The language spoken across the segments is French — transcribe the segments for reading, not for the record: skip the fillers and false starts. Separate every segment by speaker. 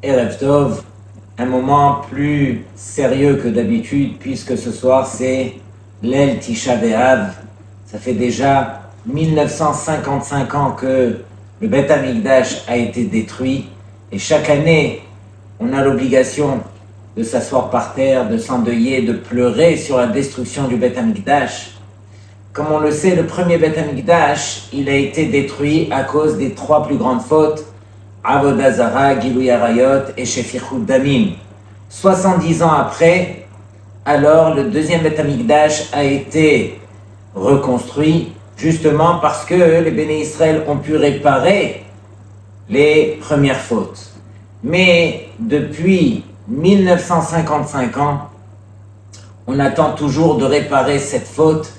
Speaker 1: Erev Tov, un moment plus sérieux que d'habitude, puisque ce soir c'est l'El Tisha B'Av. Ça fait déjà 1955 ans que le Beth Amikdash a été détruit, et chaque année, on a l'obligation de s'asseoir par terre, de s'endeuiller, de pleurer sur la destruction du Beth Amikdash. Comme on le sait, le premier Beth Amikdash, il a été détruit à cause des trois plus grandes fautes, Avodah Zara, Gilui Arayot et Shefichut Damim. 70 ans après, alors le deuxième Beth Amikdash a été reconstruit, justement parce que les Béné Israël ont pu réparer les premières fautes. Mais depuis 1955 ans, on attend toujours de réparer cette faute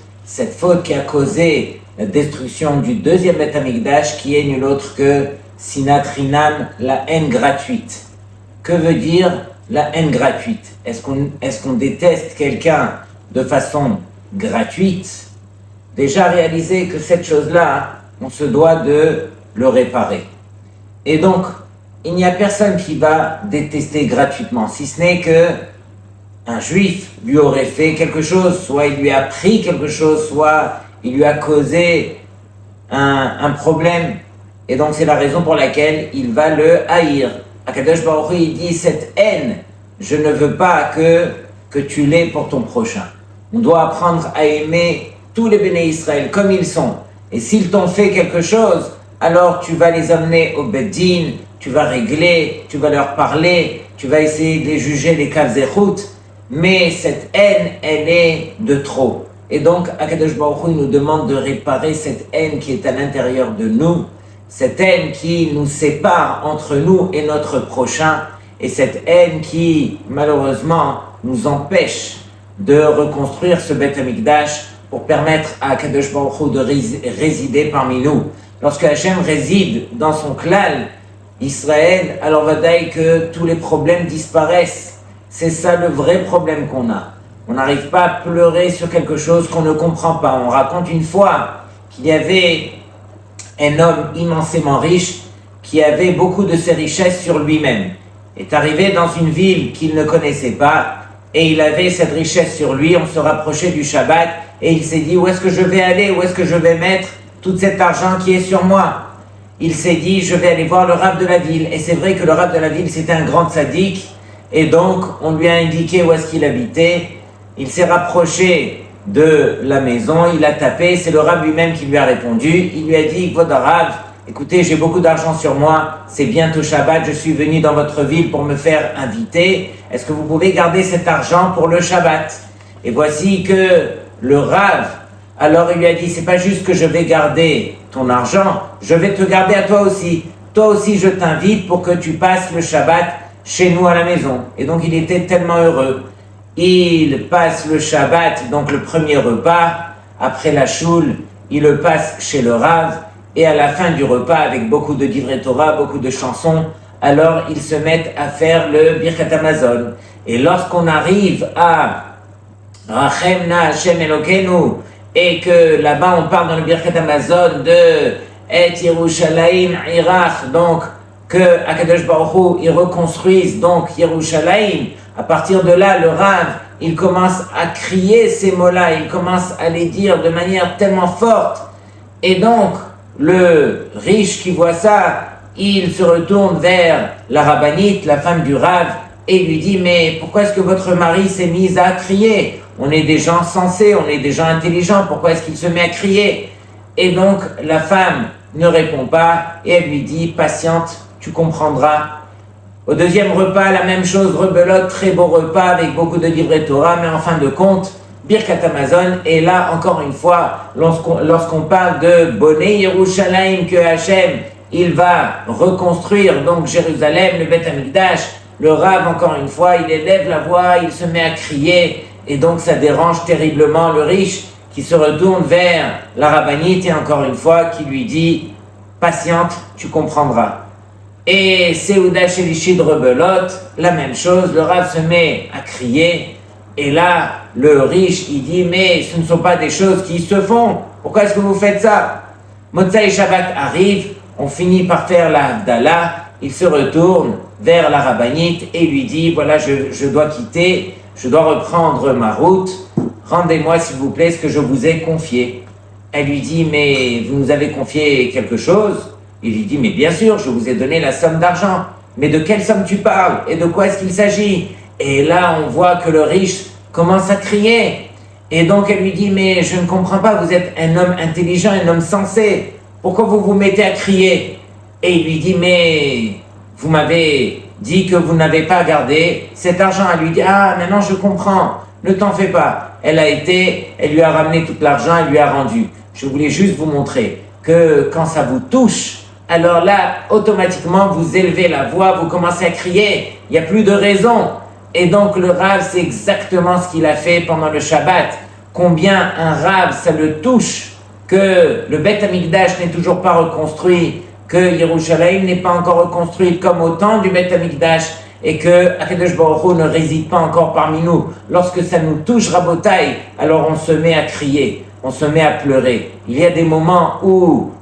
Speaker 1: qui a causé la destruction du deuxième Beth Amikdash, qui est nul autre que Sinat Rinam, la haine gratuite. Que veut dire la haine gratuite? Est-ce qu'on déteste quelqu'un de façon gratuite? Déjà réaliser que cette chose-là, on se doit de le réparer. Et donc, il n'y a personne qui va détester gratuitement, si ce n'est que un juif lui aurait fait quelque chose, soit il lui a pris quelque chose, soit il lui a causé un problème. Et donc c'est la raison pour laquelle il va le haïr. Akadosh Baruch Hu, il dit, cette haine, je ne veux pas que tu l'aies pour ton prochain. On doit apprendre à aimer tous les Béné Israël comme ils sont. Et s'ils t'ont fait quelque chose, alors tu vas les amener au Beth Din, tu vas régler, tu vas leur parler, tu vas essayer de les juger, les Kav Zechut. Mais cette haine, elle est de trop. Et donc, Akadosh Baruch Hu nous demande de réparer cette haine qui est à l'intérieur de nous, cette haine qui nous sépare entre nous et notre prochain, et cette haine qui, malheureusement, nous empêche de reconstruire ce Beth Amikdash pour permettre à Akadosh Baruch Hu de résider parmi nous. Lorsque Hachem réside dans son klal, Israël, alors vadaï que tous les problèmes disparaissent. C'est ça le vrai problème qu'on a. On n'arrive pas à pleurer sur quelque chose qu'on ne comprend pas. On raconte une fois qu'il y avait un homme immensément riche qui avait beaucoup de ses richesses sur lui-même. Il est arrivé dans une ville qu'il ne connaissait pas et il avait cette richesse sur lui. On se rapprochait du Shabbat et il s'est dit, où est-ce que je vais aller? Où est-ce que je vais mettre tout cet argent qui est sur moi? Il s'est dit, je vais aller voir le rav de la ville. Et c'est vrai que le rav de la ville, c'était un grand tzaddik. Et donc, on lui a indiqué où est-ce qu'il habitait. Il s'est rapproché de la maison, il a tapé, c'est le rav lui-même qui lui a répondu. Il lui a dit, Kvod Rav, écoutez, j'ai beaucoup d'argent sur moi, c'est bientôt Shabbat, je suis venu dans votre ville pour me faire inviter. Est-ce que vous pouvez garder cet argent pour le Shabbat? Et voici que le rav, alors il lui a dit, c'est pas juste que je vais garder ton argent, je vais te garder à toi aussi. Toi aussi, je t'invite pour que tu passes le Shabbat chez nous à la maison. Et donc il était tellement heureux. Il passe le Shabbat, donc le premier repas, après la choule, il le passe chez le Rav, et à la fin du repas, avec beaucoup de divrei Torah, beaucoup de chansons, alors ils se mettent à faire le Birkat Hamazon. Et lorsqu'on arrive à Rachem Na Hashem Elokeinu, et que là-bas on parle dans le Birkat Hamazon de Et Yerushalayim Irach, donc que Akadosh Baruch Hu, il reconstruise donc Yerushalayim. À partir de là, le Rav, il commence à crier ces mots-là, il commence à les dire de manière tellement forte. Et donc, le riche qui voit ça, il se retourne vers la rabbinite, la femme du Rav, et lui dit, mais pourquoi est-ce que votre mari s'est mis à crier? On est des gens sensés, on est des gens intelligents, pourquoi est-ce qu'il se met à crier? Et donc, la femme ne répond pas, et elle lui dit, patiente, tu comprendras. Au deuxième repas, la même chose, rebelote, très beau repas avec beaucoup de divrei Torah, mais en fin de compte, Birkat Hamazon. Et là, encore une fois, lorsqu'on parle de Boné Yerushalayim, que Hachem, il va reconstruire donc Jérusalem, le Beth Amikdash, le Rav, encore une fois, il élève la voix, il se met à crier, et donc ça dérange terriblement le riche qui se retourne vers la rabbinite et encore une fois qui lui dit, patiente, tu comprendras. Et Seouda Shelichid rebelote, la même chose, le Rav se met à crier, et là, le riche, il dit, mais ce ne sont pas des choses qui se font, pourquoi est-ce que vous faites ça? Motzai Shabbat arrive, on finit par faire la Havdalah, il se retourne vers la rabbinite et lui dit, voilà, je dois quitter, je dois reprendre ma route, rendez-moi s'il vous plaît ce que je vous ai confié. Elle lui dit, mais vous nous avez confié quelque chose? Il lui dit, mais bien sûr, je vous ai donné la somme d'argent. Mais de quelle somme tu parles? Et de quoi est-ce qu'il s'agit? Et là, on voit que le riche commence à crier. Et donc, elle lui dit, mais je ne comprends pas, vous êtes un homme intelligent, un homme sensé. Pourquoi vous vous mettez à crier? Et il lui dit, mais vous m'avez dit que vous n'avez pas gardé cet argent. Elle lui dit, ah, maintenant je comprends, ne t'en fais pas. Elle lui a ramené tout l'argent, elle lui a rendu. Je voulais juste vous montrer que quand ça vous touche, alors là, automatiquement, vous élevez la voix, vous commencez à crier, il n'y a plus de raison. Et donc le Rav, c'est exactement ce qu'il a fait pendant le Shabbat. Combien un Rav, ça le touche, que le Beth Amikdash n'est toujours pas reconstruit, que Yerushalayim n'est pas encore reconstruite comme au temps du Beth Amikdash, et que Akadosh Baruch Hu ne réside pas encore parmi nous. Lorsque ça nous touche, Rabotai, alors on se met à crier, on se met à pleurer. Il y a des moments où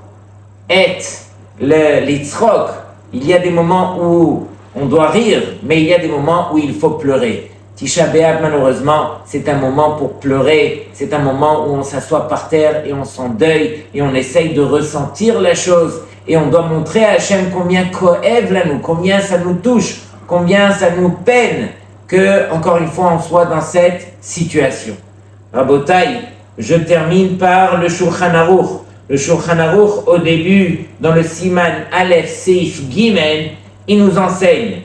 Speaker 1: les tzrok, il y a des moments où on doit rire, mais il y a des moments où il faut pleurer. Tisha B'Av, malheureusement, c'est un moment pour pleurer, c'est un moment où on s'assoit par terre et on s'endeuille et on essaye de ressentir la chose et on doit montrer à Hachem combien Kohev là nous, combien ça nous touche, combien ça nous peine que, encore une fois, on soit dans cette situation. Rabotai, je termine par le Shulchan Aruch. Le Shulchan Aruch, au début, dans le Siman Aleph Seif Gimel, il nous enseigne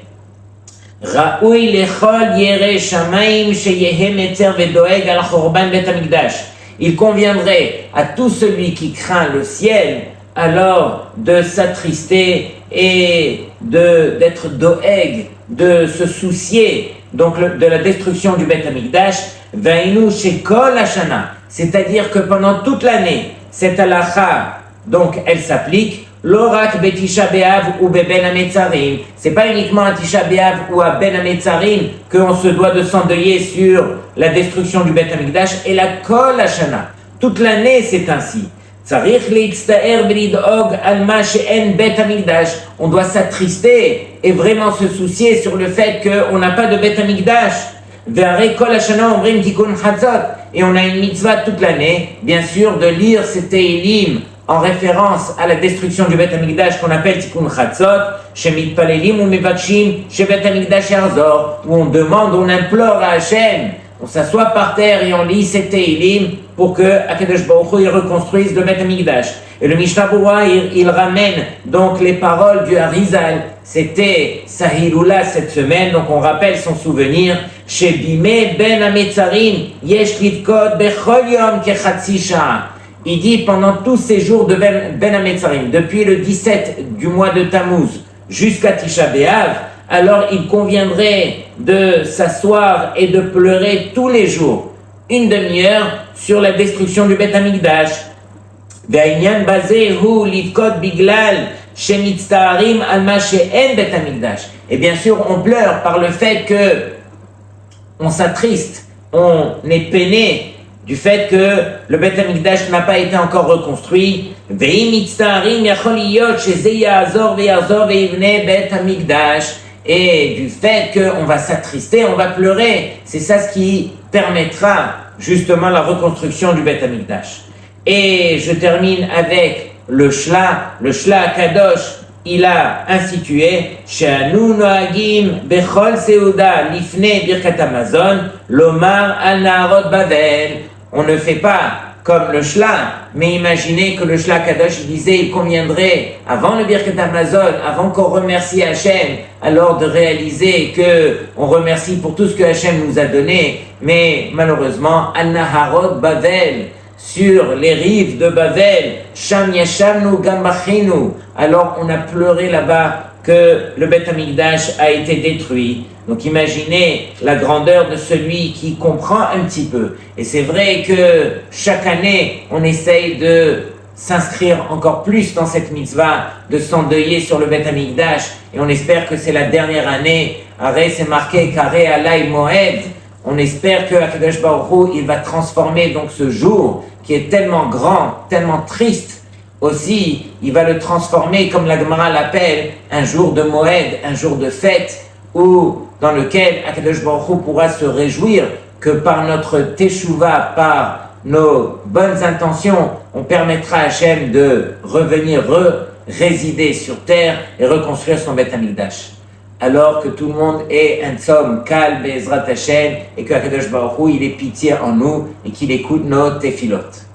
Speaker 1: Ra'ui lechol yere shamayim sheyehem etzer vedoeg al chorban bet hamikdash. Il conviendrait à tout celui qui craint le ciel alors de s'attrister et d'être doeg, de se soucier donc de la destruction du Bet Hamikdash, vainu shekol hashana, c'est-à-dire que pendant toute l'année, cette halakha, donc elle s'applique, l'orak betisha be'av ou beben hametzarim. C'est pas uniquement à Tisha B'Av ou à Ben hametzarim qu'on se doit de s'endeuiller sur la destruction du Bet Hamikdash, et la kol hashana. Toute l'année, c'est ainsi. On doit s'attrister et vraiment se soucier sur le fait qu'on n'a pas de Bet Hamikdash. Et on a une mitzvah toute l'année, bien sûr, de lire ces Teilim en référence à la destruction du Bet Hamikdash qu'on appelle Tikkun Chatzot, Shemit Palelim ou Mevachim, Shebet Hamikdash Yarzor, où on demande, on implore à Hachem, on s'assoit par terre et on lit ces Teilim pour que Akadosh Baruch Hu reconstruise le Bet Hamikdash. Et le Mishnah Berurah, il ramène donc les paroles du Harizal. C'était Sahilula cette semaine, donc on rappelle son souvenir. Chez Bimé Ben Hametzarim, Yesh Litkot Bechol Yom Kechatzi Sha'a. Il dit pendant tous ces jours de Ben Hametzarim, depuis le 17 du mois de Tammuz jusqu'à Tisha B'Av, alors il conviendrait de s'asseoir et de pleurer tous les jours, une demi-heure, sur la destruction du Bet Hamikdash. Ve'inyan bazeh hu livkot biglal shemitztaharim al ma she'en Bet Hamikdash. Et bien sûr, on pleure par le fait que on s'attriste, on est peiné du fait que le Bet Hamikdash n'a pas été encore reconstruit. Ve'im mitztaharim yachol liyot sheze ya'azor ve'yazor ve'ivne Bet Hamikdash. Et du fait qu'on va s'attrister, on va pleurer. C'est ça ce qui permettra justement la reconstruction du Bet Hamikdash. Et je termine avec le Shla Kadosh. Il a institué She'anu noagim bechol seuda lifne birkat hamazon lomar al naharot Bavel. On ne fait pas comme le Shla, mais imaginez que le Shla Kadosh disait il conviendrait avant le Birkat Hamazon, avant qu'on remercie Hachem, alors de réaliser que on remercie pour tout ce que Hachem nous a donné, mais malheureusement al naharot Bavel, sur les rives de Bavel, Sham Yashamnu Gambachinu, alors on a pleuré là-bas que le Bet Hamikdash a été détruit. Donc imaginez la grandeur de celui qui comprend un petit peu. Et c'est vrai que chaque année, on essaye de s'inscrire encore plus dans cette mitzvah, de s'endeuiller sur le Bet Hamikdash, et on espère que c'est la dernière année. Arrêt, c'est marqué Kareh Alay Moed. On espère que Akadosh Baruch Hu, il va transformer donc ce jour qui est tellement grand, tellement triste, aussi, il va le transformer, comme la Gemara l'appelle, un jour de Moed, un jour de fête, dans lequel Akadosh Baruch Hu pourra se réjouir que par notre Teshuvah, par nos bonnes intentions, on permettra à Hachem de revenir résider sur terre et reconstruire son Beth Amikdash. Alors que tout le monde est un tzom, calme, Bezrat Hachem, et que Akadosh Baruch Hu, il ait pitié en nous et qu'il écoute nos tefilot.